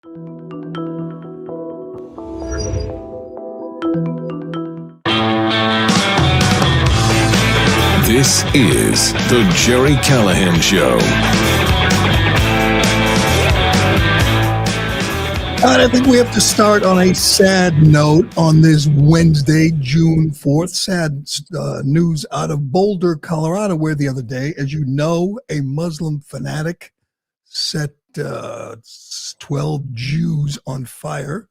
This is the Gerry Callahan Show. And I think we have to start on a sad note on this Wednesday, June 4th. Sad news out of Boulder, Colorado, where the other day, as you know, a Muslim fanatic set 12 Jews on fire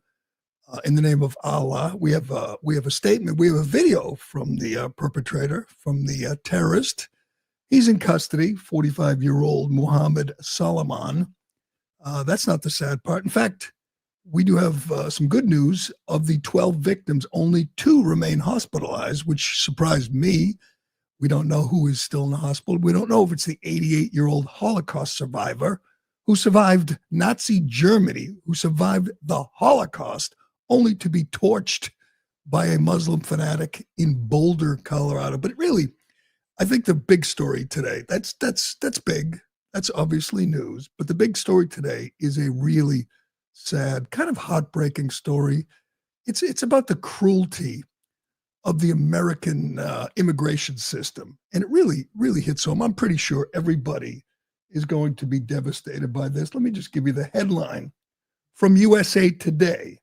in the name of Allah. We have a statement. We have a video from the perpetrator, from the terrorist. He's in custody, 45-year-old Muhammad Salman. That's not the sad part. In fact, we do have some good news. Of the 12 victims, only 2 remain hospitalized, which surprised me. We don't know who is still in the hospital. We don't know if it's the 88-year-old Holocaust survivor who survived Nazi Germany, who survived the Holocaust, only to be torched by a Muslim fanatic in Boulder, Colorado. But really, I think the big story today, that's big. That's obviously news. But the big story today is a really sad, kind of heartbreaking story. It's about the cruelty of the American immigration system. And it really, really hits home. I'm pretty sure everybody is going to be devastated by this. Let me just give you the headline from USA Today.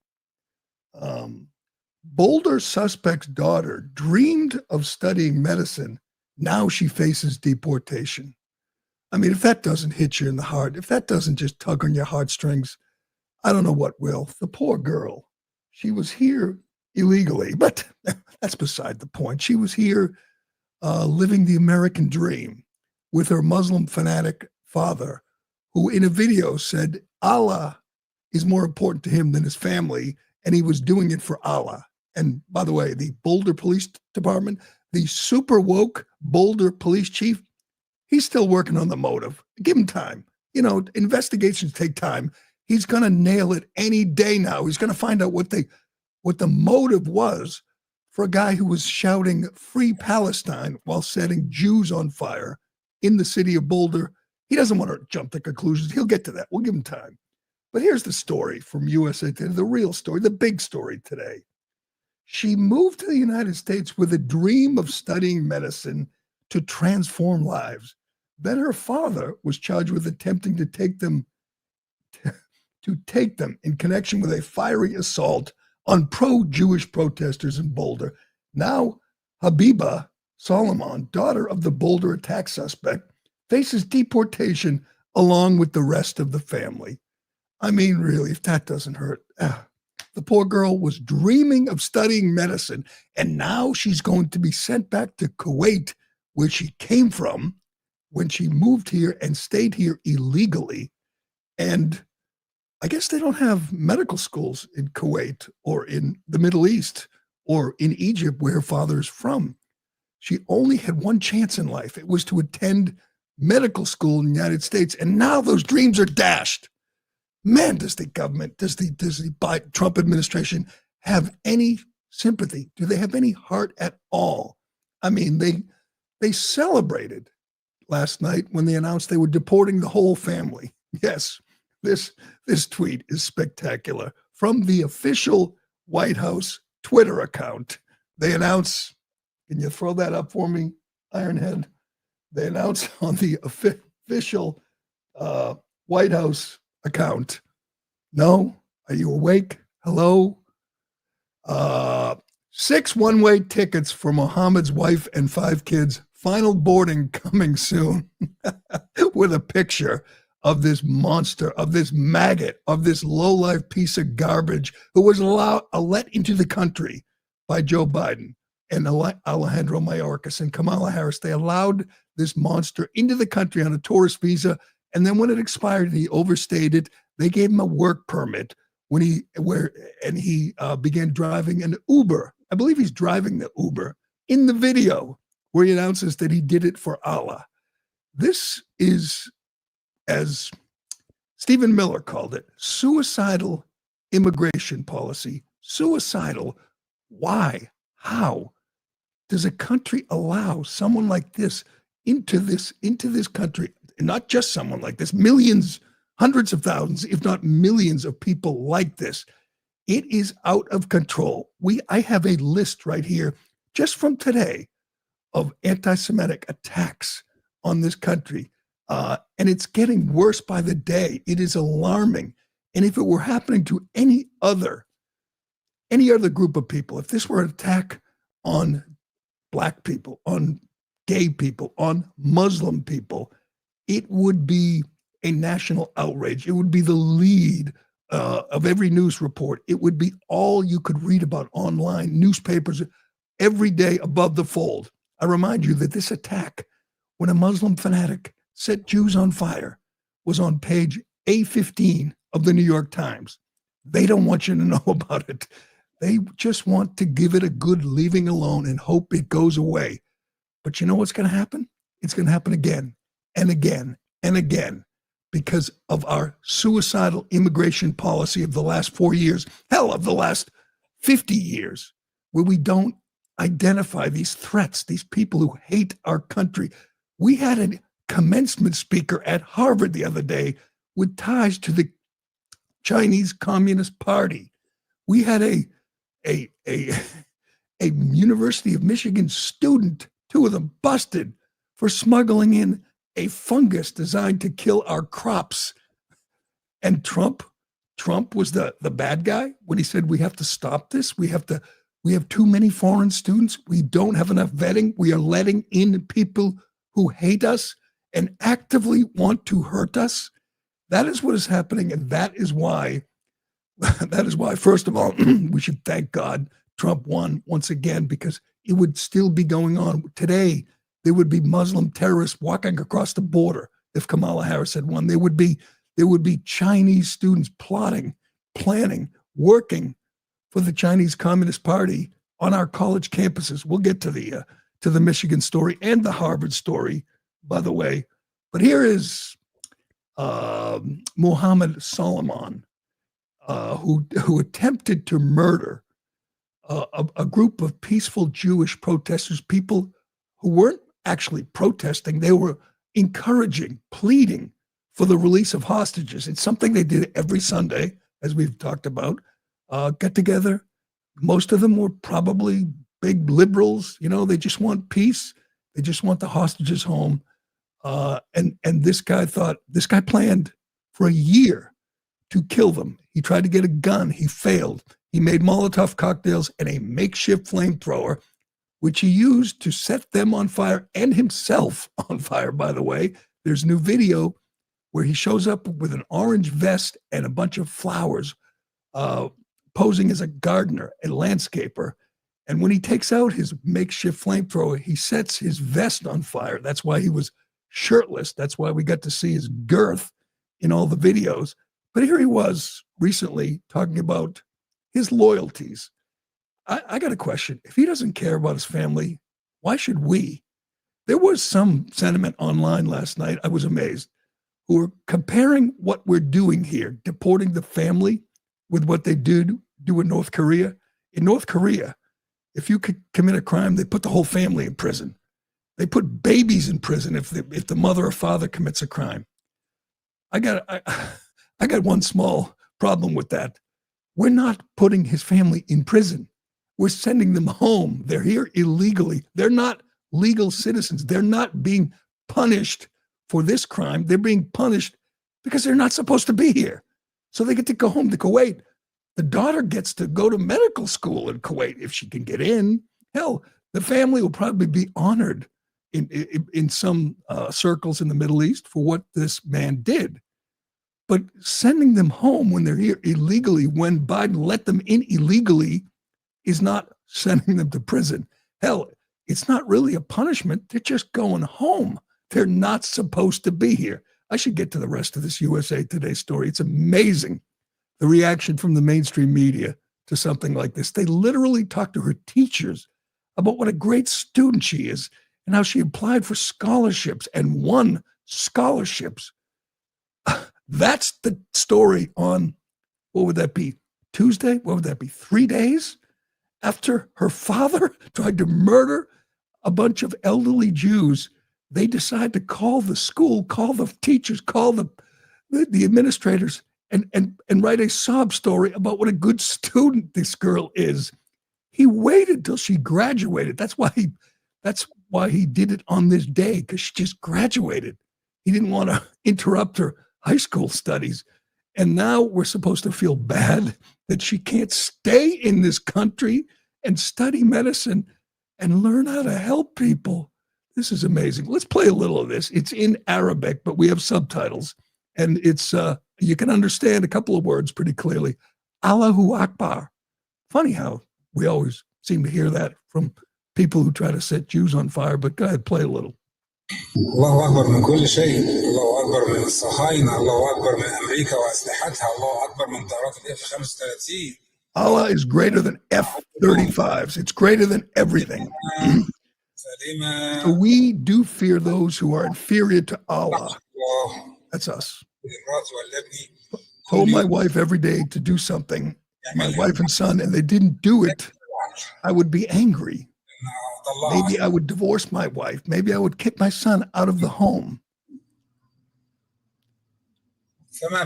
Boulder suspect's daughter dreamed of studying medicine. Now she faces deportation. I mean, if that doesn't hit you in the heart, if that doesn't just tug on your heartstrings, I don't know what will. The poor girl, she was here illegally, but that's beside the point. She was here living the American dream with her Muslim fanatic father, who in a video said Allah is more important to him than his family, and he was doing it for Allah. And by the way, the Boulder Police Department, the super woke Boulder police chief, he's still working on the motive. Give him time. You know, investigations take time. He's going to nail it any day now. He's going to find out what the motive was for a guy who was shouting "Free Palestine" while setting Jews on fire in the city of Boulder. He doesn't want to jump to conclusions. He'll get to that. We'll give him time. But here's the story from USA Today, the real story, the big story today. She moved to the United States with a dream of studying medicine to transform lives. Then her father was charged with attempting to take them in connection with a fiery assault on pro-Jewish protesters in Boulder. Now, Habiba Solomon, daughter of the Boulder attack suspect, faces deportation along with the rest of the family. I mean, really, if that doesn't hurt. The poor girl was dreaming of studying medicine, and now she's going to be sent back to Kuwait, where she came from when she moved here and stayed here illegally. And I guess they don't have medical schools in Kuwait or in the Middle East or in Egypt, where her father is from. She only had one chance in life. It was to attend medical school in the United States. And now those dreams are dashed. Man, does the government, does the Biden, Trump administration have any sympathy? Do they have any heart at all? I mean, they celebrated last night when they announced they were deporting the whole family. Yes. This tweet is spectacular. From the official White House Twitter account, they announce, can you throw that up for me, Ironhead? They announce on the official White House account. No? Are you awake? Hello? 6 one-way tickets for Mohammed's wife and 5 kids. Final boarding coming soon. With a picture of this monster, of this maggot, of this low-life piece of garbage who was let into the country by Joe Biden and Alejandro Mayorkas and Kamala Harris. They allowed this monster into the country on a tourist visa, and then when it expired, he overstayed it. They gave him a work permit when he began driving an Uber. I believe he's driving the Uber in the video where he announces that he did it for Allah. This is, as Stephen Miller called it, suicidal immigration policy. Suicidal. Why? How does a country allow someone like this into this country? And not just someone like this, millions, hundreds of thousands, if not millions of people like this. It is out of control. I have a list right here just from today of anti-Semitic attacks on this country. And it's getting worse by the day. It is alarming. And if it were happening to any other group of people, if this were an attack on Black people, on gay people, on Muslim people, it would be a national outrage. It would be the lead of every news report. It would be all you could read about online, newspapers, every day above the fold. I remind you that this attack, when a Muslim fanatic set Jews on fire, was on page A15 of the New York Times. They don't want you to know about it. They just want to give it a good leaving alone and hope it goes away. But you know what's going to happen? It's going to happen again and again and again because of our suicidal immigration policy of the last 4 years, hell, of the last 50 years, where we don't identify these threats, these people who hate our country. We had a commencement speaker at Harvard the other day with ties to the Chinese Communist Party. We had a University of Michigan student, 2 of them busted for smuggling in a fungus designed to kill our crops. And Trump was the bad guy when he said, we have to stop this. We have too many foreign students. We don't have enough vetting. We are letting in people who hate us and actively want to hurt us. That is what is happening. And that is why, first of all, we should thank God Trump won once again, because it would still be going on. Today, there would be Muslim terrorists walking across the border if Kamala Harris had won. There would be Chinese students plotting, planning, working for the Chinese Communist Party on our college campuses. We'll get to the Michigan story and the Harvard story, by the way. But here is Mohammed Solomon, who attempted to murder a group of peaceful Jewish protesters, people who weren't actually protesting. They were encouraging, pleading for the release of hostages. It's something they did every Sunday, as we've talked about, get together. Most of them were probably big liberals. You know, they just want peace. They just want the hostages home. And this guy planned for a year to kill them. He tried to get a gun. He failed. He made Molotov cocktails and a makeshift flamethrower, which he used to set them on fire and himself on fire, by the way. There's new video where he shows up with an orange vest and a bunch of flowers, posing as a gardener, a landscaper. And when he takes out his makeshift flamethrower, he sets his vest on fire. That's why he was shirtless. That's why we got to see his girth in all the videos. But here he was recently talking about his loyalties. I got a question. If he doesn't care about his family, why should we? There was some sentiment online last night, I was amazed, who were comparing what we're doing here, deporting the family, with what they do in North Korea. In North Korea, if you could commit a crime, they put the whole family in prison. They put babies in prison if the mother or father commits a crime. I got one small problem with that. We're not putting his family in prison. We're sending them home. They're here illegally. They're not legal citizens. They're not being punished for this crime. They're being punished because they're not supposed to be here. So they get to go home to Kuwait. The daughter gets to go to medical school in Kuwait if she can get in. Hell, the family will probably be honored in some circles in the Middle East for what this man did. But sending them home when they're here illegally, when Biden let them in illegally, is not sending them to prison. Hell, it's not really a punishment. They're just going home. They're not supposed to be here. I should get to the rest of this USA Today story. It's amazing, the reaction from the mainstream media to something like this. They literally talk to her teachers about what a great student she is and how she applied for scholarships and won scholarships. That's the story on, what would that be, Tuesday? What would that be, 3 days after her father tried to murder a bunch of elderly Jews? They decide to call the school, call the teachers, call the the administrators and write a sob story about what a good student this girl is. He waited till she graduated. That's why he did it on this day, because she just graduated. He didn't want to interrupt her high school studies. And now we're supposed to feel bad that she can't stay in this country and study medicine and learn how to help people. This is amazing. Let's play a little of this. It's in Arabic, but we have subtitles. And it's you can understand a couple of words pretty clearly. Allahu Akbar. Funny how we always seem to hear that from people who try to set Jews on fire, but go ahead, play a little. الله أكبر من كل شيء، الله أكبر من الصهاينة، الله أكبر من أمريكا وأسلحتها، الله أكبر من طائرات الF-35. Allah is greater than F-35s. It's greater than everything. So we do fear those who are inferior to Allah. That's us. Told my wife every day to do something, my wife and son, and they didn't do it, I would be angry. Maybe I would divorce my wife. Maybe I would kick my son out of the home. And what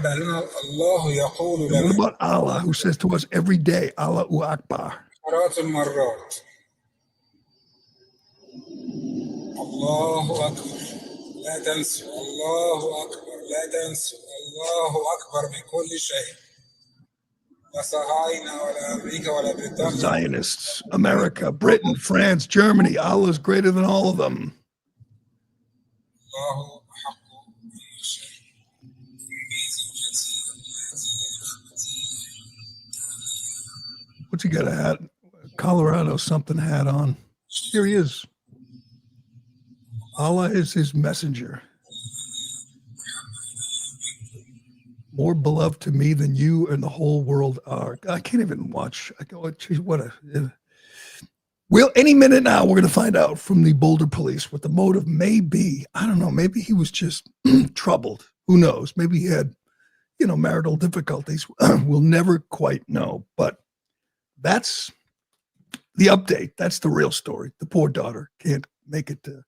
about Allah, who says to us every day, Allahu Akbar? Allahu Akbar. لا تنسوا الله أكبر لا تنسوا الله أكبر من كل شيء. Zionists, America, Britain, France, Germany, Allah is greater than all of them. What's he got a hat? Colorado something hat on. Here he is. Allah is his messenger. More beloved to me than you and the whole world are. I can't even watch. I go, geez, what a. Well, any minute now, we're going to find out from the Boulder police what the motive may be. I don't know. Maybe he was just troubled. Who knows? Maybe he had, marital difficulties. We'll never quite know. But that's the update. That's the real story. The poor daughter can't make it to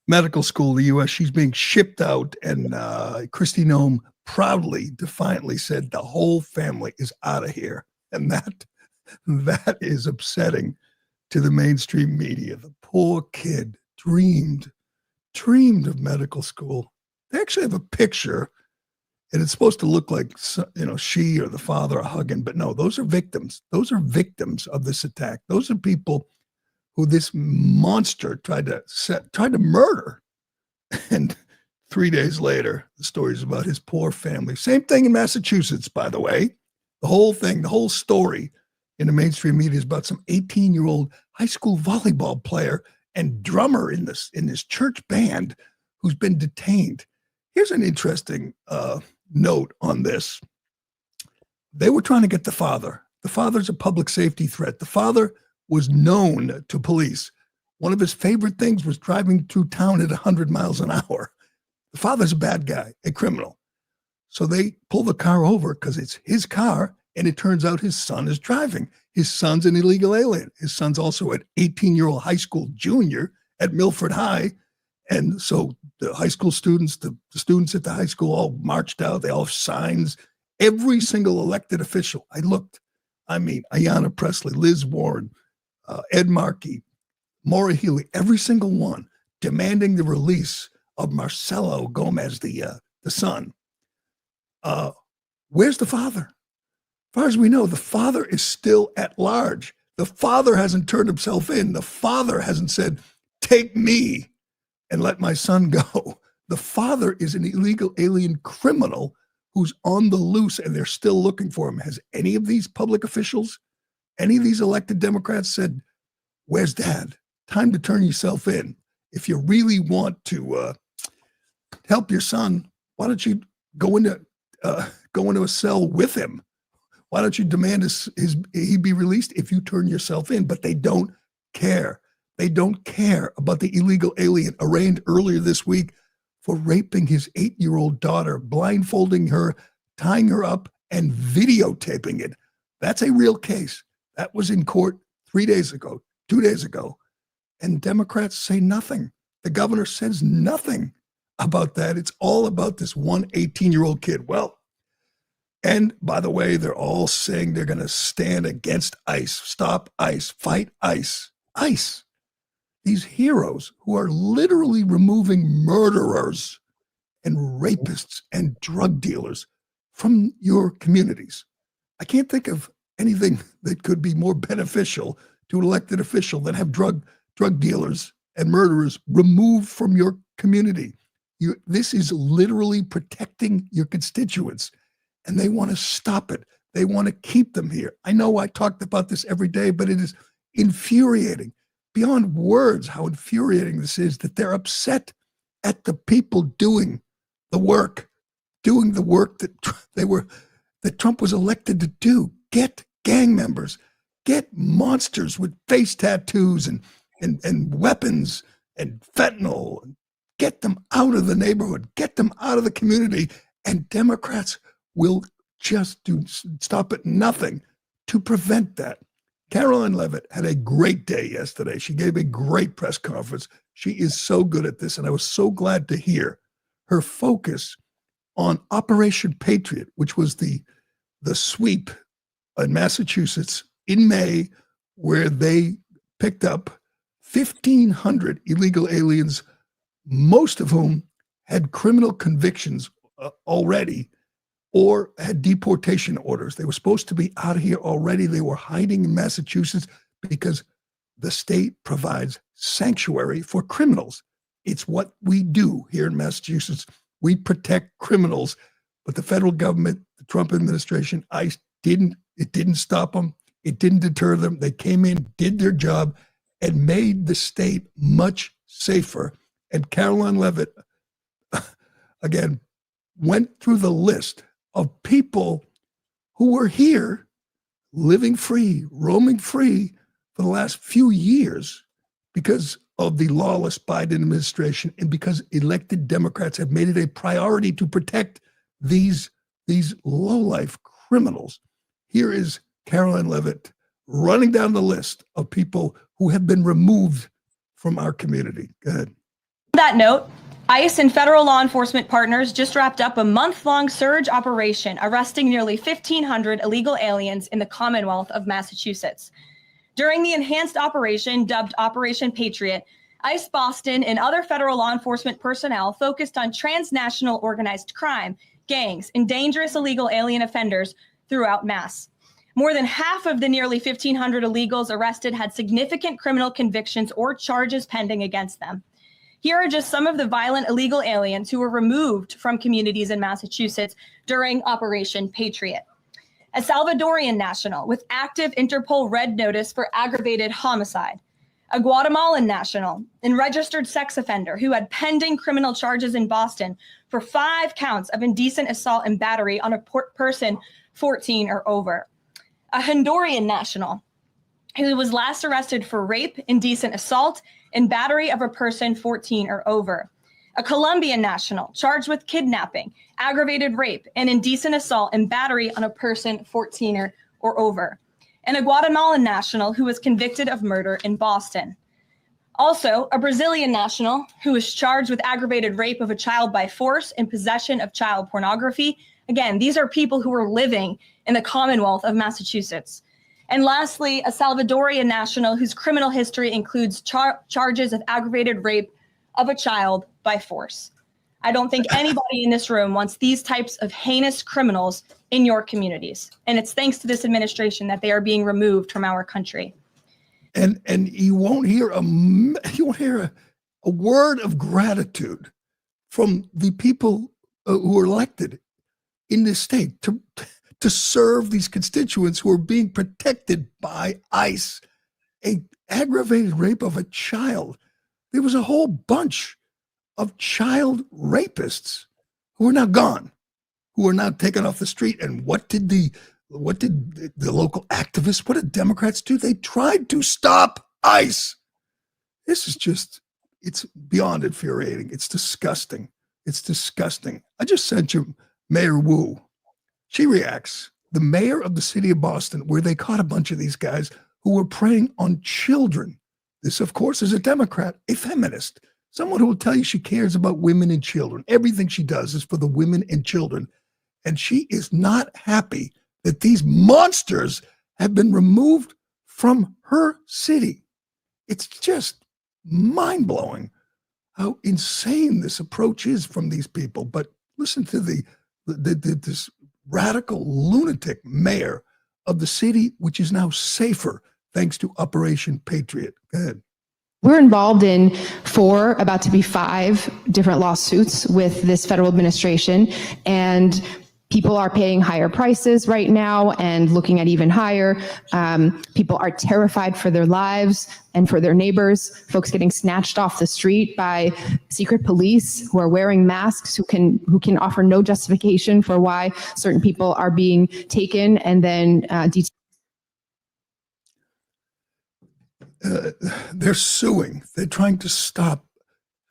medical school in the U.S. She's being shipped out, and Kristi Noem proudly, defiantly said the whole family is out of here. And that is upsetting to the mainstream media. The poor kid dreamed of medical school. They actually have a picture, and it's supposed to look like, she or the father are hugging, but no, those are victims. Those are victims of this attack. Those are people who this monster tried to murder. And 3 days later, the story's about his poor family. Same thing in Massachusetts, by the way. The whole thing, the whole story in the mainstream media is about some 18-year-old high school volleyball player and drummer in this church band who's been detained. Here's an interesting note on this. They were trying to get the father. The father's a public safety threat. The father was known to police. One of his favorite things was driving through town at 100 miles an hour. The father's a bad guy, a criminal. So they pull the car over because it's his car, and it turns out his son is driving. His son's an illegal alien. His son's also an 18-year-old high school junior at Milford High. And so the high school students, the students at the high school all marched out. They all have signs. Every single elected official, Ayanna Pressley, Liz Warren, Ed Markey, Maura Healey, every single one demanding the release of Marcelo Gomez, the son. Where's the father? As far as we know, the father is still at large. The father hasn't turned himself in. The father hasn't said, take me and let my son go. The father is an illegal alien criminal who's on the loose, and they're still looking for him. Has any of these public officials, any of these elected Democrats said, where's dad? Time to turn yourself in. If you really want to help your son, why don't you go into a cell with him? Why don't you demand he be released if you turn yourself in? But they don't care. They don't care about the illegal alien arraigned earlier this week for raping his 8-year-old daughter, blindfolding her, tying her up, and videotaping it. That's a real case. That was in court 2 days ago. And Democrats say nothing. The governor says nothing. about that. It's all about this one 18-year-old kid. Well, and by the way, they're all saying they're going to stand against ICE, stop ICE, fight ICE. ICE, these heroes who are literally removing murderers and rapists and drug dealers from your communities. I can't think of anything that could be more beneficial to an elected official than have drug dealers and murderers removed from your community. This is literally protecting your constituents, and they want to stop it. They want to keep them here. I know I talked about this every day, but it is infuriating, beyond words how infuriating this is, that they're upset at the people doing the work that Trump was elected to do. Get gang members, get monsters with face tattoos and weapons and fentanyl, get them out of the neighborhood, get them out of the community, and Democrats will just stop at nothing to prevent that. Caroline Leavitt had a great day yesterday. She gave a great press conference. She is so good at this, and I was so glad to hear her focus on Operation Patriot, which was the sweep in Massachusetts in May, where they picked up 1,500 illegal aliens, most of whom had criminal convictions already or had deportation orders. They were supposed to be out of here already. They were hiding in Massachusetts because the state provides sanctuary for criminals. It's what we do here in Massachusetts. We protect criminals, but the federal government, the Trump administration, ICE didn't stop them. It didn't deter them. They came in, did their job, and made the state much safer. And Caroline Leavitt, again, went through the list of people who were here living free, roaming free for the last few years because of the lawless Biden administration and because elected Democrats have made it a priority to protect these lowlife criminals. Here is Caroline Leavitt running down the list of people who have been removed from our community. Go ahead. On that note, ICE and federal law enforcement partners just wrapped up a month-long surge operation arresting nearly 1,500 illegal aliens in the Commonwealth of Massachusetts. During the enhanced operation dubbed Operation Patriot, ICE Boston and other federal law enforcement personnel focused on transnational organized crime, gangs, and dangerous illegal alien offenders throughout Mass. More than half of the nearly 1,500 illegals arrested had significant criminal convictions or charges pending against them. Here are just some of the violent illegal aliens who were removed from communities in Massachusetts during Operation Patriot. A Salvadorian national with active Interpol red notice for aggravated homicide. A Guatemalan national and registered sex offender who had pending criminal charges in Boston for 5 counts of indecent assault and battery on a person 14 or over. A Honduran national who was last arrested for rape, indecent assault, and battery of a person 14 or over. A Colombian national charged with kidnapping, aggravated rape, and indecent assault and battery on a person 14 or over. And a Guatemalan national who was convicted of murder in Boston. Also, a Brazilian national who was charged with aggravated rape of a child by force and possession of child pornography. Again, these are people who are living in the Commonwealth of Massachusetts. And lastly, a Salvadorian national whose criminal history includes charges of aggravated rape of a child by force. I don't think anybody in this room wants these types of heinous criminals in your communities. And it's thanks to this administration that they are being removed from our country. And you won't hear a word of gratitude from the people who are elected in this state to serve these constituents who are being protected by ICE. A aggravated rape of a child. There was a whole bunch of child rapists who are now gone, who are now taken off the street. And what did the local activists, what did Democrats do? They tried to stop ICE. This is just, it's beyond infuriating. It's disgusting. It's disgusting. I just sent you Mayor Wu. She reacts. The mayor of the city of Boston, where they caught a bunch of these guys who were preying on children. This, of course, is a Democrat, a feminist. Someone who will tell you she cares about women and children. Everything she does is for the women and children. And she is not happy that these monsters have been removed from her city. It's just mind-blowing how insane this approach is from these people. But listen to this radical lunatic mayor of the city, which is now safer thanks to Operation Patriot. Go ahead. We're involved in 4, about to be 5 different lawsuits with this federal administration, and people are paying higher prices right now and looking at even higher. People are terrified for their lives and for their neighbors, folks getting snatched off the street by secret police who are wearing masks, who can offer no justification for why certain people are being taken and then detained. They're suing. They're trying to stop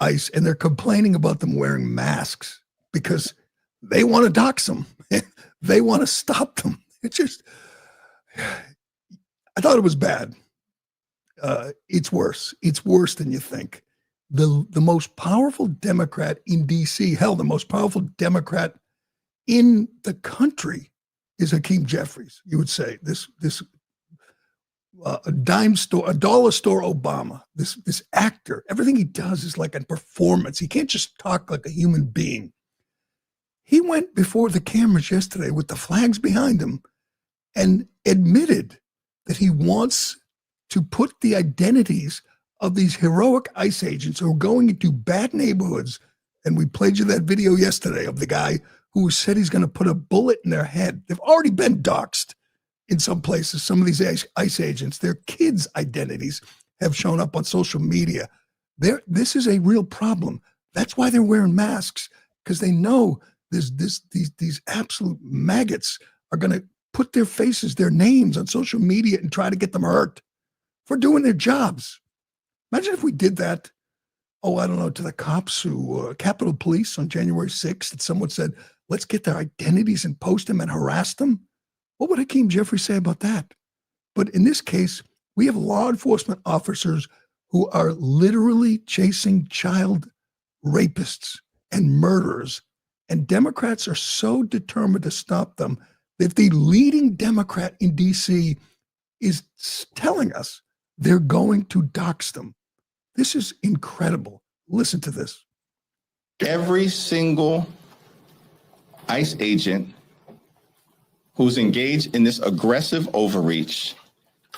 ICE, and they're complaining about them wearing masks because they want to dox them. They want to stop them. It's just, I thought it was bad. It's worse. It's worse than you think. The most powerful Democrat in D.C., hell, the most powerful Democrat in the country is Hakeem Jeffries. You would say this a dime store, a dollar store Obama, this actor, everything he does is like a performance. He can't just talk like a human being. He went before the cameras yesterday with the flags behind him and admitted that he wants to put the identities of these heroic ICE agents who are going into bad neighborhoods. And we played you that video yesterday of the guy who said he's going to put a bullet in their head. They've already been doxxed. In some places, some of these ICE agents, their kids' identities have shown up on social media. This is a real problem. That's why they're wearing masks, because they know these absolute maggots are going to put their faces, their names on social media and try to get them hurt for doing their jobs. Imagine if we did that, I don't know, to the cops who, Capitol Police on January 6th, and someone said, let's get their identities and post them and harass them. What would Hakeem Jeffries say about that? But in this case, we have law enforcement officers who are literally chasing child rapists and murderers. And Democrats are so determined to stop them that the leading Democrat in D.C. is telling us they're going to dox them. This is incredible. Listen to this. Every single ICE agent who's engaged in this aggressive overreach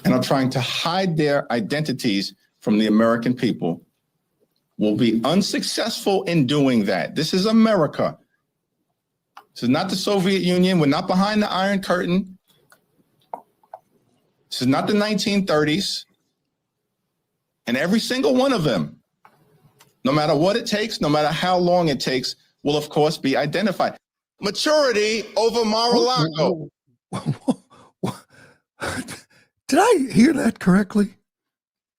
and are trying to hide their identities from the American people will be unsuccessful in doing that. This is America. This is not the Soviet Union. We're not behind the Iron Curtain. This is not the 1930s. And every single one of them, no matter what it takes, no matter how long it takes, will of course be identified. Maturity over Mar-a-Lago. Did I hear that correctly?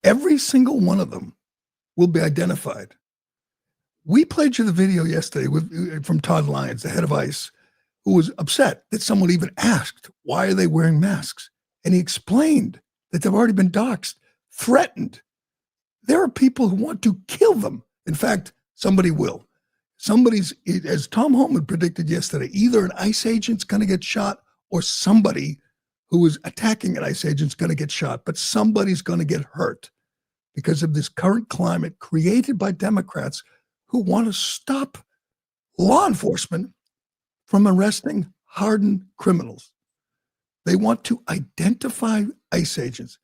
Every single one of them will be identified. We played you the video yesterday from Todd Lyons, the head of ICE, who was upset that someone even asked, why are they wearing masks? And he explained that they've already been doxxed, threatened. There are people who want to kill them. In fact, somebody will. As Tom Homan predicted yesterday, either an ICE agent's going to get shot or somebody who is attacking an ICE agent's going to get shot, but somebody's going to get hurt because of this current climate created by Democrats who want to stop law enforcement from arresting hardened criminals. They want to identify ICE agents.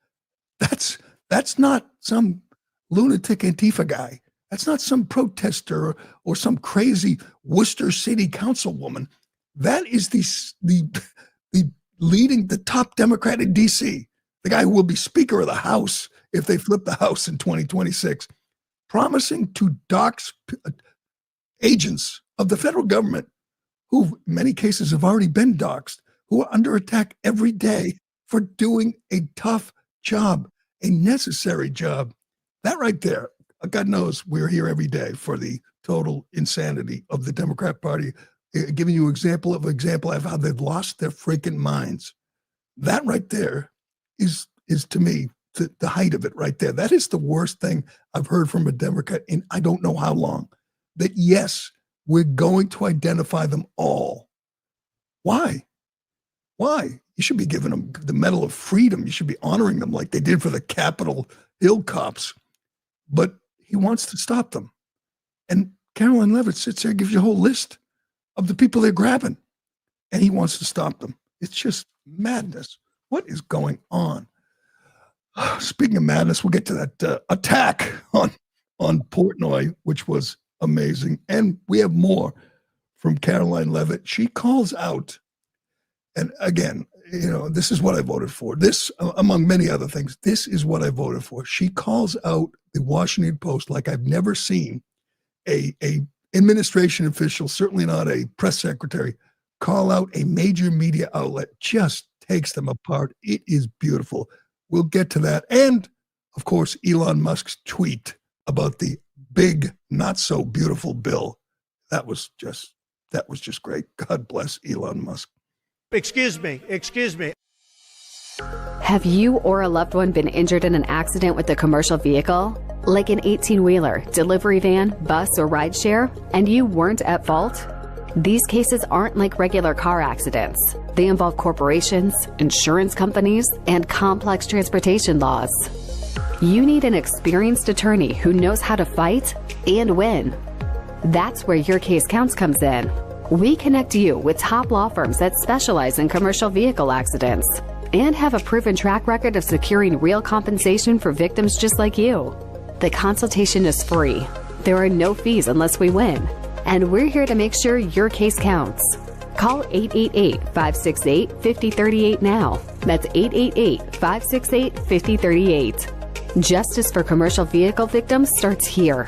That's not some lunatic Antifa guy. That's not some protester or some crazy Worcester City Councilwoman. That is the leading the top Democrat in D.C., the guy who will be Speaker of the House if they flip the House in 2026, promising to dox agents of the federal government who in many cases have already been doxxed, who are under attack every day for doing a tough job, a necessary job. That right there, God knows we're here every day for the total insanity of the Democrat Party, giving you example of how they've lost their freaking minds. That right there is to me the height of it right there. That is the worst thing I've heard from a Democrat in I don't know how long. That yes, we're going to identify them all. Why? Why? You should be giving them the Medal of Freedom. You should be honoring them like they did for the Capitol Hill cops. But he wants to stop them. And Caroline Leavitt sits there and gives you a whole list of the people they're grabbing. And he wants to stop them. It's just madness. What is going on? Speaking of madness, we'll get to that attack on Portnoy, which was amazing. And we have more from Caroline Leavitt. She calls out, and again, this is what I voted for. This, among many other things, this is what I voted for. She calls out the Washington Post like I've never seen a administration official, certainly not a press secretary, call out a major media outlet. Just takes them apart. It is beautiful. We'll get to that. And, of course, Elon Musk's tweet about the big, not so beautiful bill. That was just great. God bless Elon Musk. Excuse me. Have you or a loved one been injured in an accident with a commercial vehicle? Like an 18-wheeler, delivery van, bus, or rideshare, and you weren't at fault? These cases aren't like regular car accidents. They involve corporations, insurance companies, and complex transportation laws. You need an experienced attorney who knows how to fight and win. That's where Your Case Counts comes in. We connect you with top law firms that specialize in commercial vehicle accidents and have a proven track record of securing real compensation for victims just like you. The consultation is free. There are no fees unless we win. And we're here to make sure your case counts. Call 888-568-5038 now. That's 888-568-5038. Justice for commercial vehicle victims starts here.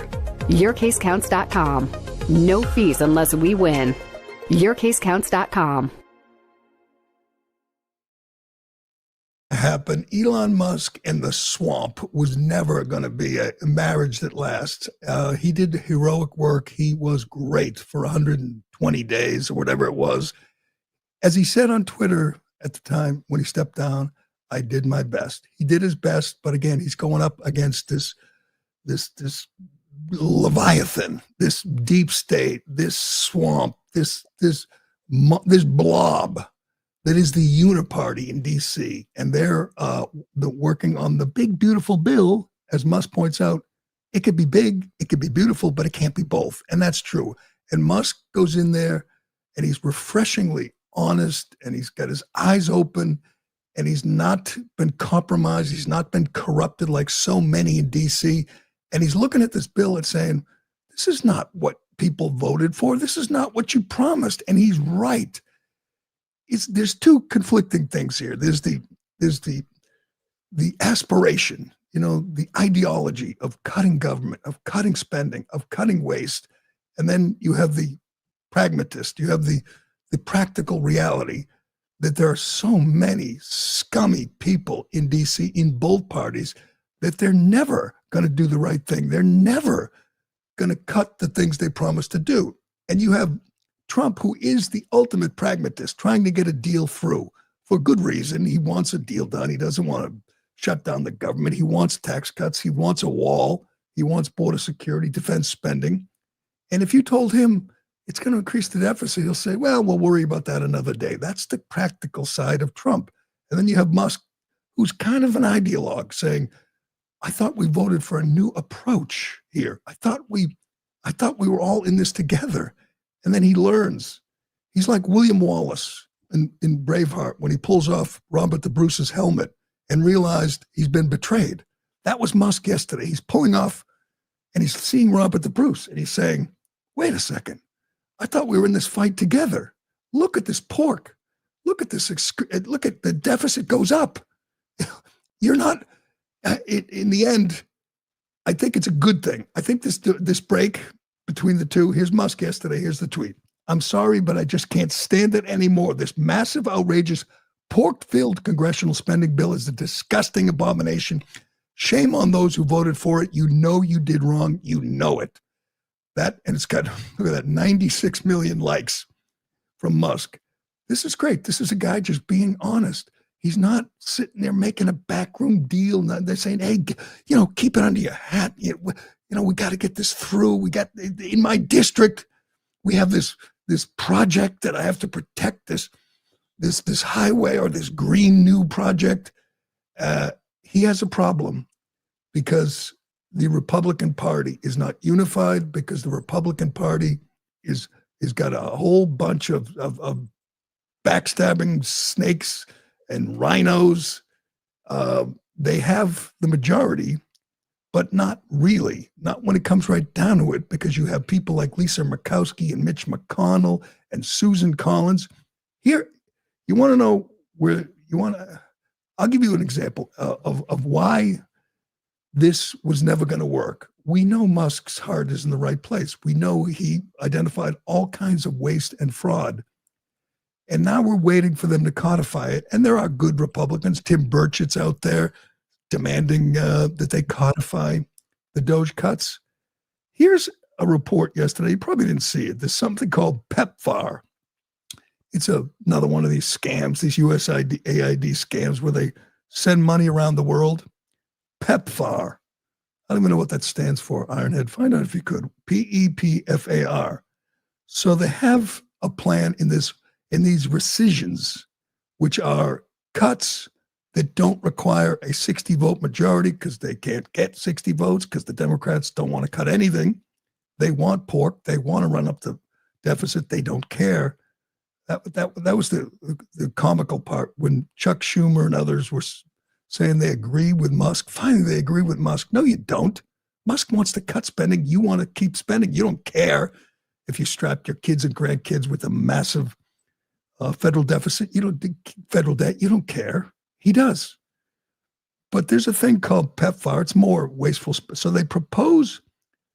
YourCaseCounts.com. No fees unless we win. YourCaseCounts.com. Happen. Elon Musk and the swamp was never going to be a marriage that lasts. He did heroic work. He was great for 120 days or whatever it was. As he said on Twitter at the time when he stepped down, I did my best. He did his best, but again, he's going up against this Leviathan, this deep state, this swamp, this blob that is the Uniparty in D.C. And they're working on the big, beautiful bill. As Musk points out, it could be big, it could be beautiful, but it can't be both. And that's true. And Musk goes in there and he's refreshingly honest and he's got his eyes open and he's not been compromised. He's not been corrupted like so many in D.C. And he's looking at this bill and saying, this is not what people voted for. This is not what you promised. And he's right. There's two conflicting things here. There's the aspiration, the ideology of cutting government, of cutting spending, of cutting waste. And then you have the pragmatist, you have the practical reality that there are so many scummy people in DC, in both parties, that they're never going to do the right thing. They're never going to cut the things they promised to do. And you have Trump, who is the ultimate pragmatist, trying to get a deal through for good reason. He wants a deal done. He doesn't want to shut down the government. He wants tax cuts. He wants a wall. He wants border security, defense spending. And if you told him it's going to increase the deficit, he'll say, well, we'll worry about that another day. That's the practical side of Trump. And then you have Musk, who's kind of an ideologue, saying, I thought we voted for a new approach here. I thought we were all in this together. And then he learns. He's like William Wallace in Braveheart when he pulls off Robert the Bruce's helmet and realized he's been betrayed. That was Musk yesterday. He's pulling off and he's seeing Robert the Bruce and he's saying, wait a second. I thought we were in this fight together. Look at this pork. Look at this. Look at the deficit goes up. You're not, in the end, I think it's a good thing. I think this break between the two, here's Musk yesterday, here's the tweet. I'm sorry, but I just can't stand it anymore. This massive, outrageous, pork-filled congressional spending bill is a disgusting abomination. Shame on those who voted for it. You know you did wrong. You know it. And it's got, look at that, 96 million likes from Musk. This is great. This is a guy just being honest. He's not sitting there making a backroom deal. They're saying, hey, keep it under your hat. We got to get this through. We got, in my district, we have this project that I have to protect, this highway or this green new project. He has a problem because the Republican Party is not unified, because the Republican Party is got a whole bunch of backstabbing snakes and rhinos. They have the majority, but not really, not when it comes right down to it, because you have people like Lisa Murkowski and Mitch McConnell and Susan Collins. Here, you want to know where you want to, I'll give you an example of why this was never going to work. We know Musk's heart is in the right place. We know he identified all kinds of waste and fraud. And now we're waiting for them to codify it. And there are good Republicans. Tim Burchett's out there demanding that they codify the Doge cuts. Here's a report yesterday. You probably didn't see it. There's something called PEPFAR. It's another one of these scams, these USAID scams where they send money around the world. PEPFAR. I don't even know what that stands for, Ironhead. Find out if you could. PEPFAR. So they have a plan in these rescissions, which are cuts that don't require a 60-vote majority because they can't get 60 votes because the Democrats don't want to cut anything. They want pork. They want to run up the deficit. They don't care. That was the comical part when Chuck Schumer and others were saying they agree with Musk. Finally, they agree with Musk. No, you don't. Musk wants to cut spending. You want to keep spending. You don't care if you strap your kids and grandkids with a massive federal deficit. You don't federal debt. You don't care. He does. But there's a thing called PEPFAR. It's more wasteful. So they propose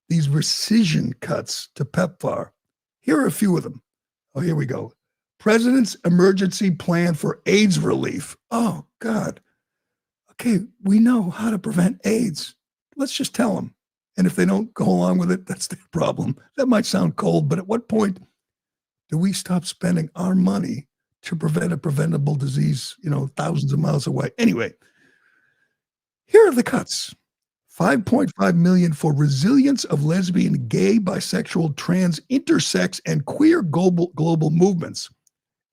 these rescission cuts to PEPFAR. Here are a few of them. Oh, here we go. President's emergency plan for AIDS relief. Oh, God. Okay, we know how to prevent AIDS. Let's just tell them. And if they don't go along with it, that's their problem. That might sound cold, but at what point do we stop spending our money to prevent a preventable disease, thousands of miles away? Anyway, here are the cuts. $5.5 million for resilience of lesbian, gay, bisexual, trans, intersex, and queer global movements.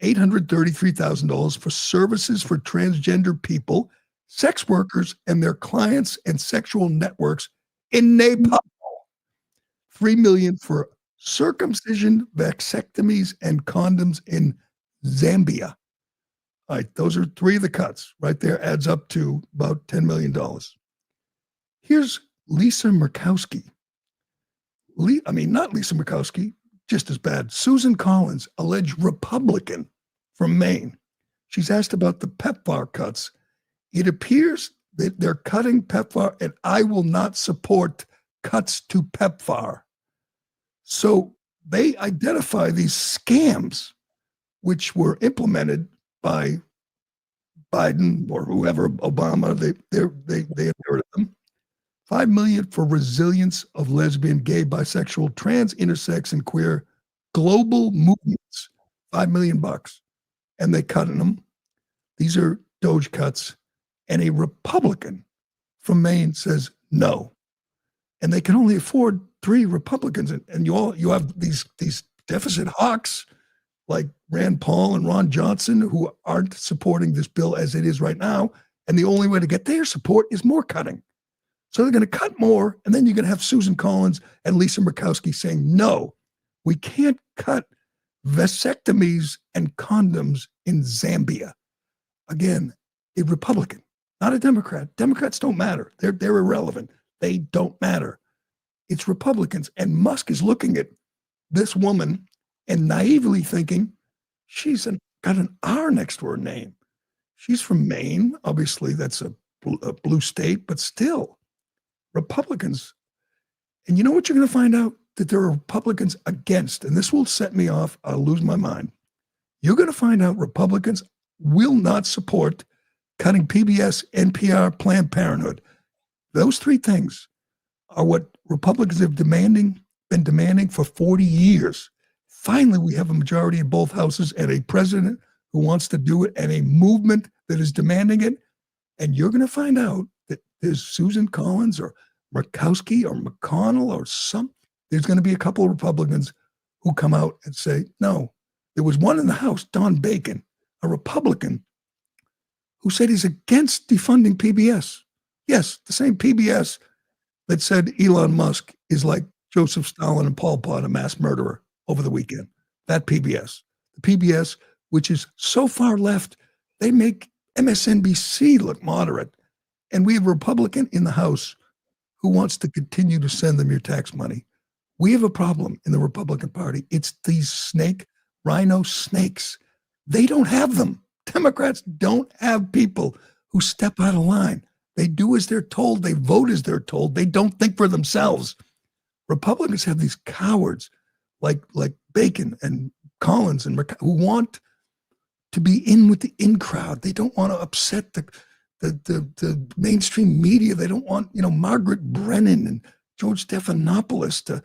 $833,000 for services for transgender people, sex workers, and their clients and sexual networks in Nepal. $3 million for circumcision, vasectomies, and condoms in Zambia. All right, those are three of the cuts. Right there adds up to about $10 million. Here's Lisa Murkowski. Not Lisa Murkowski, just as bad. Susan Collins, alleged Republican from Maine. She's asked about the PEPFAR cuts. It appears that they're cutting PEPFAR, and I will not support cuts to PEPFAR. So they identify these scams, which were implemented by Biden or whoever, Obama. They inherited them. $5 million for resilience of lesbian, gay, bisexual, trans, intersex, and queer global movements. $5 million. And they cut them. These are Doge cuts. And a Republican from Maine says no. And they can only afford 3 Republicans. And you have these deficit hawks like Rand Paul and Ron Johnson who aren't supporting this bill as it is right now. And the only way to get their support is more cutting. So they're going to cut more, and then you're going to have Susan Collins and Lisa Murkowski saying, no, we can't cut vasectomies and condoms in Zambia. Again, a Republican, not a Democrat. Democrats don't matter. They're irrelevant. They don't matter. It's Republicans. And Musk is looking at this woman and naively thinking she's got an R next to her name. She's from Maine. Obviously, that's a blue state, but still. Republicans, and you know what you're going to find out? That there are Republicans against, and this will set me off, I'll lose my mind. You're going to find out Republicans will not support cutting PBS, NPR, Planned Parenthood. Those 3 things are what Republicans have been demanding for 40 years. Finally, we have a majority in both houses and a president who wants to do it and a movement that is demanding it. And you're going to find out that there's Susan Collins or Murkowski or McConnell or there's going to be a couple of Republicans who come out and say, no. There was one in the House, Don Bacon, a Republican, who said he's against defunding PBS. Yes, the same PBS that said Elon Musk is like Joseph Stalin and Pol Pot, a mass murderer, over the weekend. That PBS. The PBS, which is so far left, they make MSNBC look moderate. And we have a Republican in the House who wants to continue to send them your tax money. We have a problem in the Republican Party. It's these rhino snakes. They don't have them. Democrats don't have people who step out of line. They do as they're told. They vote as they're told. They don't think for themselves. Republicans have these cowards like Bacon and Collins and who want to be in with the in crowd. They don't want to upset the mainstream media. They don't want, Margaret Brennan and George Stephanopoulos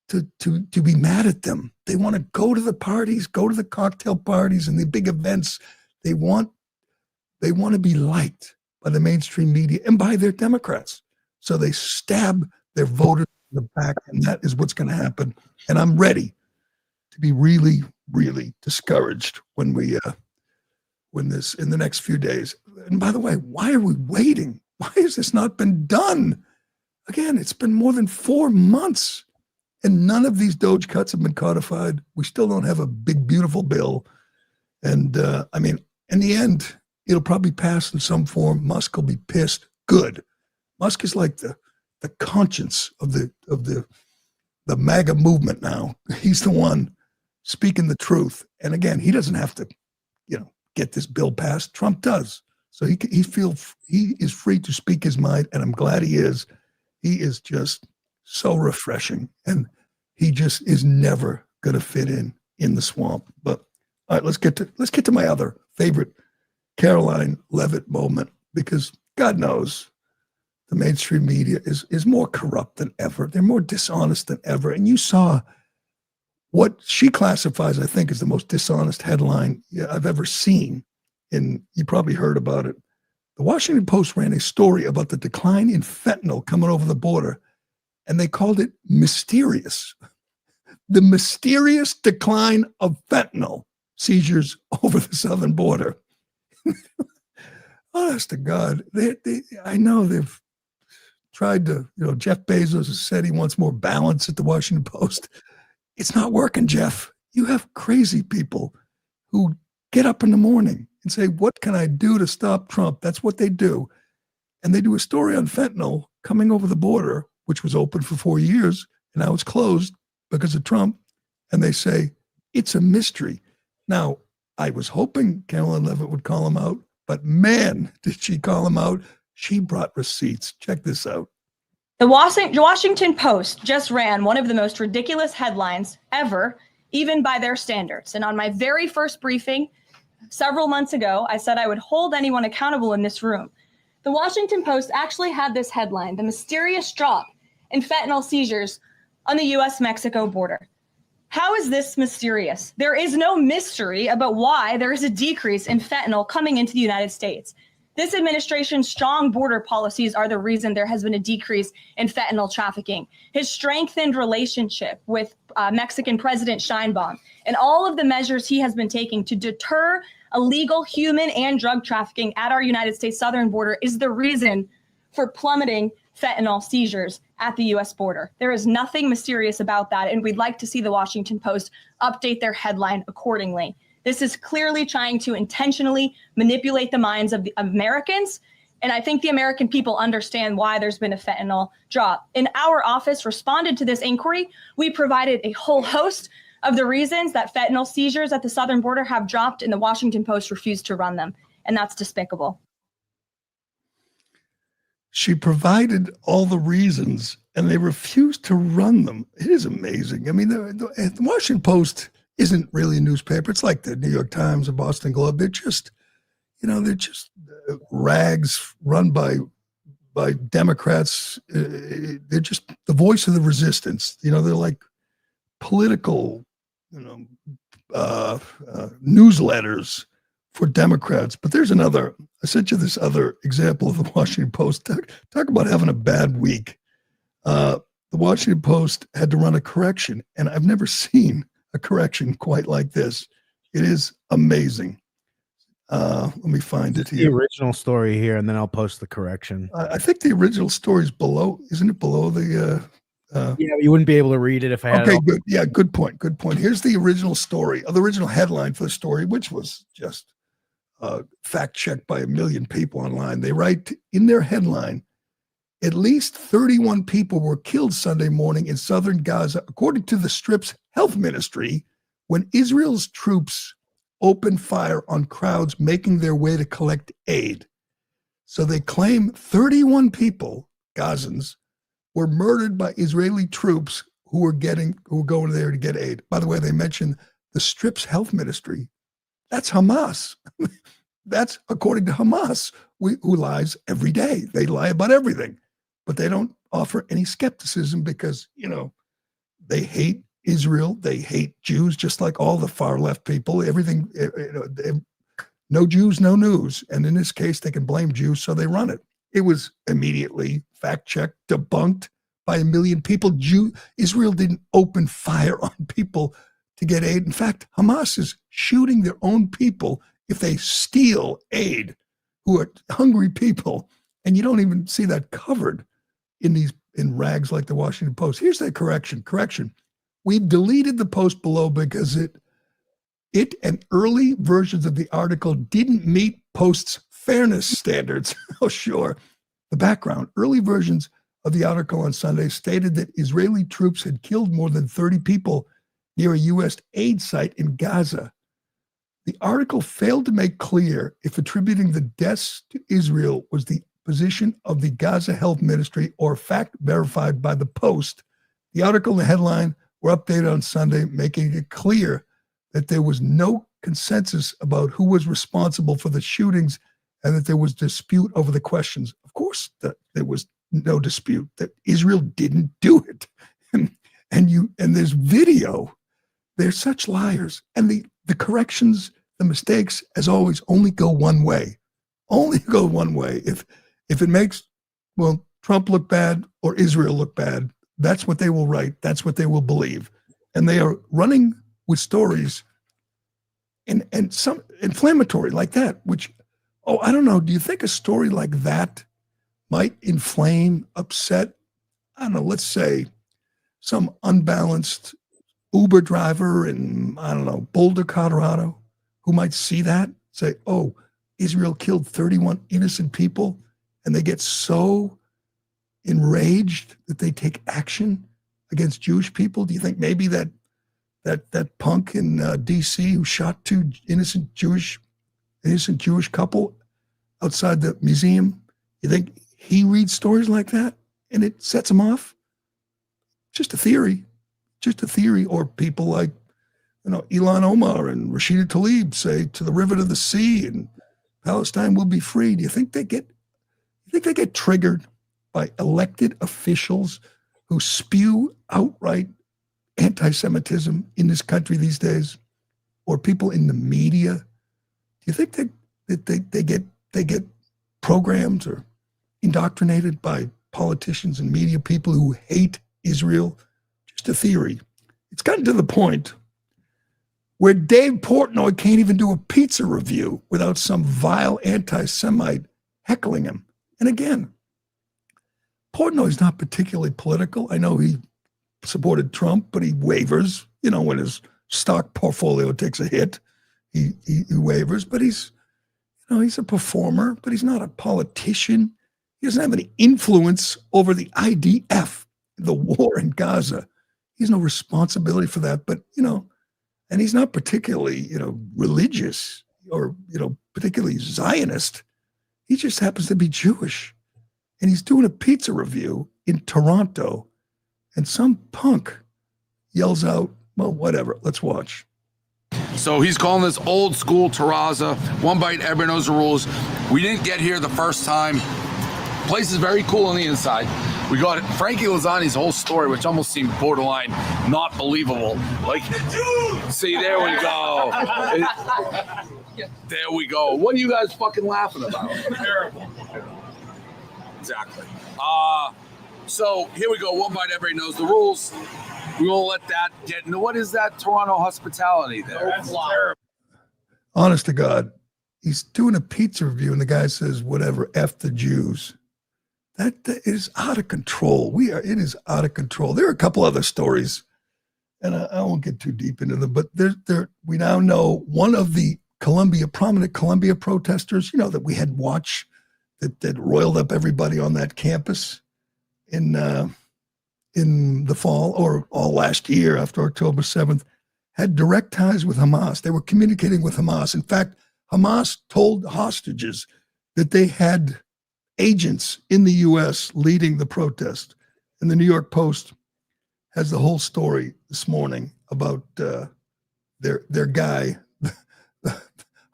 to be mad at them. They want to go to the parties, go to the cocktail parties and the big events. They want to be liked by the mainstream media and by their Democrats. So they stab their voters in the back, and that is what's going to happen. And I'm ready to be really, really discouraged when this in the next few days. And by the way, why are we waiting? Why has this not been done? Again, it's been more than 4 months, and none of these Doge cuts have been codified. We still don't have a big, beautiful bill. And in the end, it'll probably pass in some form. Musk will be pissed. Good. Musk is like the conscience of the MAGA movement now. He's the one speaking the truth. And again, he doesn't have to, get this bill passed. Trump does. So he is free to speak his mind, and I'm glad he is. He is just so refreshing, and he just is never going to fit in the swamp. But all right, let's get to my other favorite Caroline Leavitt moment, because God knows the mainstream media is more corrupt than ever. They're more dishonest than ever. And you saw what she classifies, I think, as the most dishonest headline I've ever seen. And you probably heard about it. The Washington Post ran a story about the decline in fentanyl coming over the border, and they called it mysterious. The mysterious decline of fentanyl seizures over the southern border. Honest to God, I know they've tried to, Jeff Bezos has said he wants more balance at the Washington Post. It's not working, Jeff. You have crazy people who get up in the morning and say, what can I do to stop Trump? That's what they do. And they do a story on fentanyl coming over the border, which was open for 4 years, and now it's closed because of Trump. And they say, it's a mystery. Now, I was hoping Caroline Leavitt would call him out, but man, did she call him out. She brought receipts. Check this out. The Washington Post just ran one of the most ridiculous headlines ever, even by their standards. And on my very first briefing several months ago, I said I would hold anyone accountable in this room. The Washington Post actually had this headline: the mysterious drop in fentanyl seizures on the U.S.-Mexico border. How is this mysterious? There is no mystery about why there is a decrease in fentanyl coming into the United States. This administration's strong border policies are the reason there has been a decrease in fentanyl trafficking. His strengthened relationship with Mexican President Sheinbaum and all of the measures he has been taking to deter illegal human and drug trafficking at our United States southern border is the reason for plummeting fentanyl seizures at the U.S. border. There is nothing mysterious about that, and we'd like to see the Washington Post update their headline accordingly. This is clearly trying to intentionally manipulate the minds of the Americans, and I think the American people understand why there's been a fentanyl drop. And our office responded to this inquiry. We provided a whole host of the reasons that fentanyl seizures at the southern border have dropped, and the Washington Post refused to run them, and that's despicable. She provided all the reasons, and they refused to run them. It is amazing. I mean, the Washington Post isn't really a newspaper. It's like the New York Times or Boston Globe. They're just, rags run by Democrats. They're just the voice of the resistance. They're like political, newsletters for Democrats. But there's another. I sent you this other example of the Washington Post. Talk about having a bad week. The Washington Post had to run a correction, and I've never seen a correction quite like this. It is amazing. Let me find it here. The original story here, and then I'll post the correction. I think the original story is below. Isn't it below the? Yeah, you wouldn't be able to read it if I had. Okay, good. Yeah, good point. Good point. Here's the original story, the original headline for the story, which was just fact checked by a million people online. They write in their headline, at least 31 people were killed Sunday morning in southern Gaza, according to the Strip's health ministry, when Israel's troops opened fire on crowds making their way to collect aid. So they claim 31 people, Gazans, were murdered by Israeli troops who were going there to get aid. By the way, they mentioned the Strip's health ministry. That's Hamas. That's according to Hamas, who lies every day. They lie about everything, but they don't offer any skepticism because, they hate Israel. They hate Jews, just like all the far left people. Everything, no Jews, no news. And in this case, they can blame Jews, so they run it. It was immediately fact-checked, debunked by a million people. Israel didn't open fire on people to get aid. In fact, Hamas is shooting their own people if they steal aid, who are hungry people. And you don't even see that covered in rags like the Washington Post. Here's the correction. We've deleted the post below because it and early versions of the article didn't meet Post's fairness standards. Oh, sure. The background. Early versions of the article on Sunday stated that Israeli troops had killed more than 30 people near a U.S. aid site in Gaza. The article failed to make clear if attributing the deaths to Israel was the position of the Gaza Health Ministry or fact verified by the Post. The article and the headline were updated on Sunday, making it clear that there was no consensus about who was responsible for the shootings and that there was dispute over the questions. Of course, there was no dispute that Israel didn't do it. And there's video. They're such liars. And the corrections, the mistakes, as always, only go one way. Only go one way. If it makes, Trump look bad or Israel look bad, that's what they will write. That's what they will believe. And they are running with stories and some inflammatory like that, which, I don't know. Do you think a story like that might inflame, upset, I don't know, let's say some unbalanced Uber driver in, Boulder, Colorado, who might see that, say, Israel killed 31 innocent people, and they get so enraged that they take action against Jewish people? Do you think maybe that punk in D.C. who shot two innocent Jewish couple outside the museum, you think he reads stories like that and it sets him off? Just a theory. Or people like, Elon Omar and Rashida Tlaib say to the river to the sea and Palestine will be free. Do you think they get triggered by elected officials who spew outright anti-Semitism in this country these days, or people in the media? Do you think that they get programmed or indoctrinated by politicians and media people who hate Israel? Just a theory. It's gotten to the point where Dave Portnoy can't even do a pizza review without some vile anti-Semite heckling him. And again, Portnoy's not particularly political. I know he supported Trump, but he wavers, when his stock portfolio takes a hit, he wavers, but he's a performer, but he's not a politician. He doesn't have any influence over the IDF, the war in Gaza. He has no responsibility for that, but, and he's not particularly, religious or, particularly Zionist. He just happens to be Jewish. And he's doing a pizza review in Toronto, and some punk yells out, well, whatever, let's watch. So he's calling this old school terrazza. One bite, everybody knows the rules. We didn't get here the first time. Place is very cool on the inside. We got Frankie Lazzani's whole story, which almost seemed borderline not believable. Like, see, there we go. There we go. What are you guys fucking laughing about? Terrible. Exactly. So here we go. One bite, everybody knows the rules. We won't let that get into what is that Toronto hospitality there? That's terrible. Honest to God, he's doing a pizza review and the guy says, whatever, F the Jews. That is out of control. It is out of control. There are a couple other stories, and I won't get too deep into them, but we now know one of the prominent Columbia protesters, that we had watch that roiled up everybody on that campus in the fall or all last year after October 7th, had direct ties with Hamas. They were communicating with Hamas. In fact, Hamas told hostages that they had agents in the U.S. leading the protest. And the New York Post has the whole story this morning about their guy,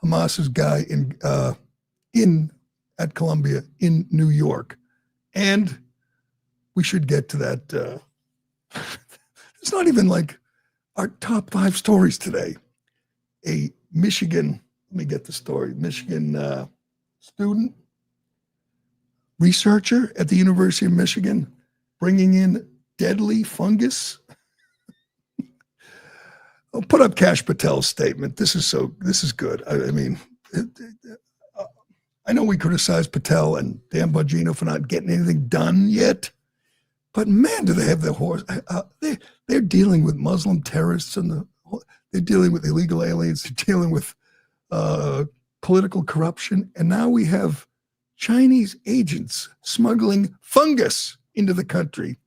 Hamas's guy at Columbia in New York. And we should get to that. It's not even like our top 5 stories today. A Michigan, let me get the story, Michigan student, researcher at the University of Michigan, bringing in deadly fungus. I'll put up Kash Patel's statement. This is good. I mean, I know we criticize Patel and Dan Bongino for not getting anything done yet, but man, do they have their horse. They're dealing with Muslim terrorists and they're dealing with illegal aliens. They're dealing with political corruption. And now we have Chinese agents smuggling fungus into the country.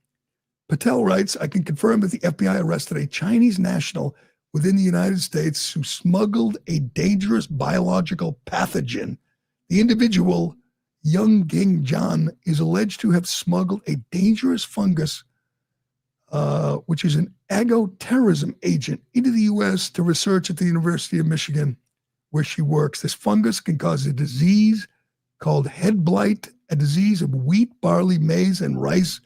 Patel writes, I can confirm that the FBI arrested a Chinese national within the United States who smuggled a dangerous biological pathogen. The individual, Young Ging John, is alleged to have smuggled a dangerous fungus, which is an agroterrorism agent, into the U.S. to research at the University of Michigan, where she works. This fungus can cause a disease called head blight, a disease of wheat, barley, maize, and rice,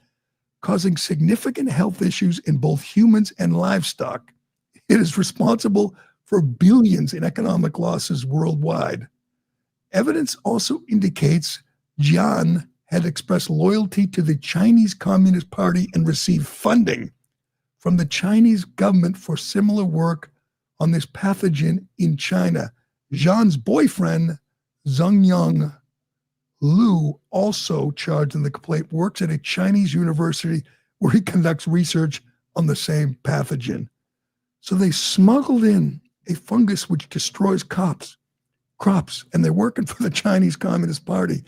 causing significant health issues in both humans and livestock. It is responsible for billions in economic losses worldwide. Evidence also indicates Jian had expressed loyalty to the Chinese Communist Party and received funding from the Chinese government for similar work on this pathogen in China. Jian's boyfriend, Zhongyang Liu, also charged in the complaint, works at a Chinese university where he conducts research on the same pathogen. So they smuggled in a fungus which destroys crops, and they're working for the Chinese Communist Party.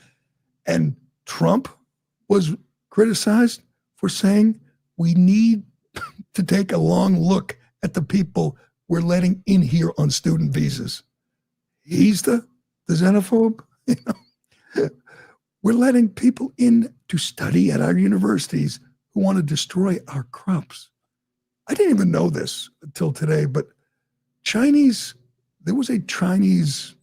And Trump was criticized for saying we need to take a long look at the people we're letting in here on student visas. He's the xenophobe. We're letting people in to study at our universities who want to destroy our crops. I didn't even know this until today, but there was a Chinese,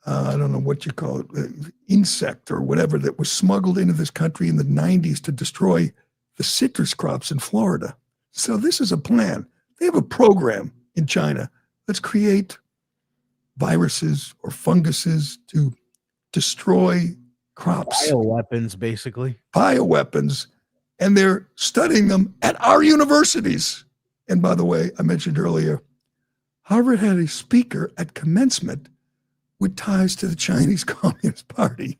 I don't know what you call it, insect or whatever that was smuggled into this country in the 90s to destroy the citrus crops in Florida. So this is a plan. They have a program in China. Let's create viruses or funguses to destroy crops. Bioweapons, basically. Bioweapons. And they're studying them at our universities. And by the way, I mentioned earlier, Harvard had a speaker at commencement with ties to the Chinese Communist Party.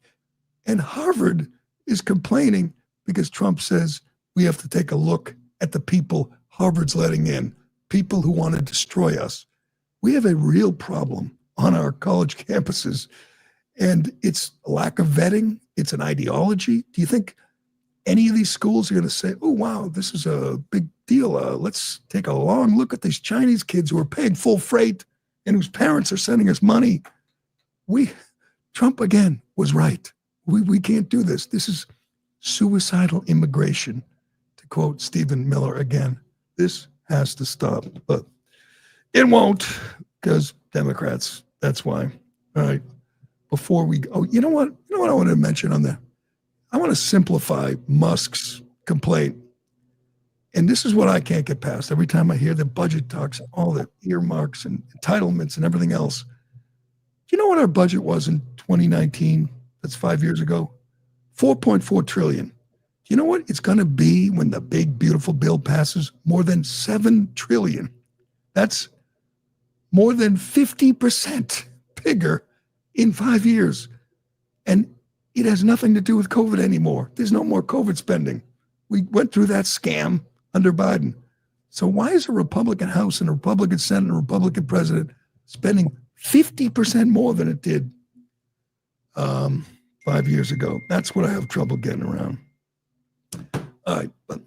And Harvard is complaining because Trump says we have to take a look at the people Harvard's letting in, people who want to destroy us. We have a real problem on our college campuses. And it's a lack of vetting. It's an ideology. Do you think any of these schools are going to say, oh, wow, this is a big deal. Let's take a long look at these Chinese kids who are paying full freight and whose parents are sending us money. Trump, again, was right. We can't do this. This is suicidal immigration, to quote Stephen Miller again. This has to stop. But it won't, because Democrats, that's why. All right. Before we go, you know what I want to mention on I want to simplify Musk's complaint. And this is what I can't get past. Every time I hear the budget talks, all the earmarks and entitlements and everything else. Do you know what our budget was in 2019? That's 5 years ago. 4.4 trillion. Do you know what it's going to be when the big, beautiful bill passes? More than 7 trillion. That's more than 50% bigger in 5 years. And it has nothing to do with COVID anymore. There's no more COVID spending. We went through that scam under Biden. So why is a Republican House and a Republican Senate and a Republican president spending 50% more than it did 5 years ago? That's what I have trouble getting around. All right, but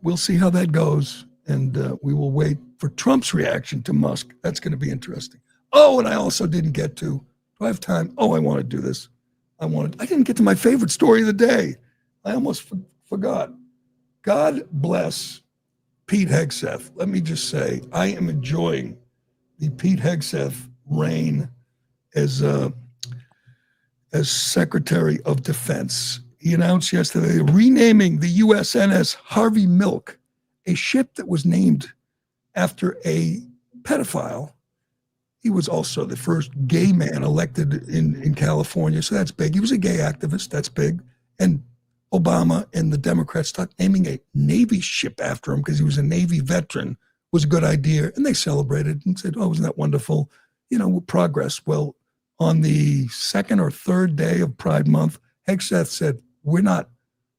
we'll see how that goes, and we will wait for Trump's reaction to Musk. That's going to be interesting. Oh, and I also didn't get to, do I have time? Oh, I want to do this. I didn't get to my favorite story of the day. I almost forgot. God bless Pete Hegseth. Let me just say, I am enjoying the Pete Hegseth reign as Secretary of Defense. He announced yesterday renaming the USNS Harvey Milk, a ship that was named after a pedophile. He was also the first gay man elected in California, so that's big. He was a gay activist, that's big. And Obama and the Democrats thought naming a Navy ship after him because he was a Navy veteran was a good idea. And they celebrated and said, oh, isn't that wonderful? You know, progress. Well, on the second or third day of Pride Month, Hegseth said, we're not,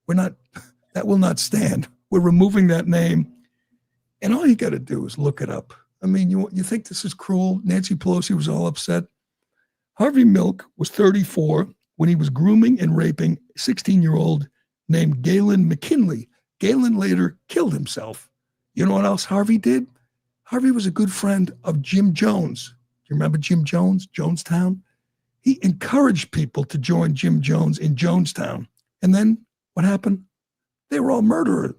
that will not stand. We're removing that name. And all you got to do is look it up. I mean, you think this is cruel? Nancy Pelosi was all upset. Harvey Milk was 34 when he was grooming and raping a 16-year-old named Galen McKinley. Galen later killed himself. You know what else Harvey did? Harvey was a good friend of Jim Jones. You remember Jim Jones, Jonestown? He encouraged people to join Jim Jones in Jonestown. And then what happened? They were all murdered.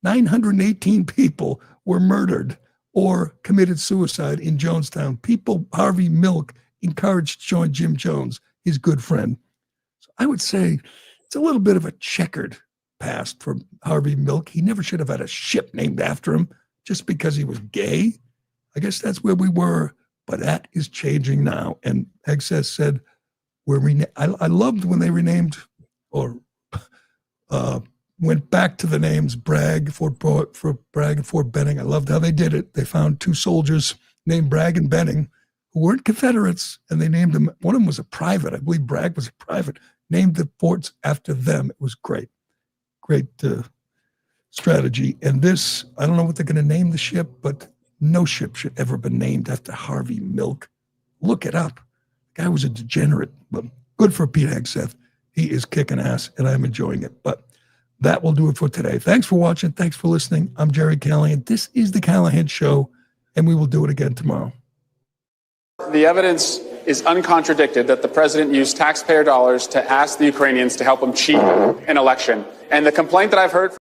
918 people were murdered or committed suicide in Jonestown. People Harvey Milk encouraged to join Jim Jones, his good friend. So I would say it's a little bit of a checkered past for Harvey Milk. He never should have had a ship named after him just because he was gay. I guess that's where we were, but that is changing now. And Hegseth said, I loved when they renamed or went back to the names Bragg, Fort Bragg and Fort Benning. I loved how they did it. They found two soldiers named Bragg and Benning who weren't Confederates, and they named them. One of them was a private. I believe Bragg was a private. Named the forts after them. It was great strategy. And this, I don't know what they're going to name the ship, but no ship should ever have been named after Harvey Milk. Look it up. The guy was a degenerate, but good for Pete Hegseth. He is kicking ass, and I'm enjoying it. But that will do it for today. Thanks for watching. Thanks for listening. I'm Gerry Callahan. This is The Callahan Show, and we will do it again tomorrow. The evidence is uncontradicted that the president used taxpayer dollars to ask the Ukrainians to help him cheat an election. And the complaint that I've heard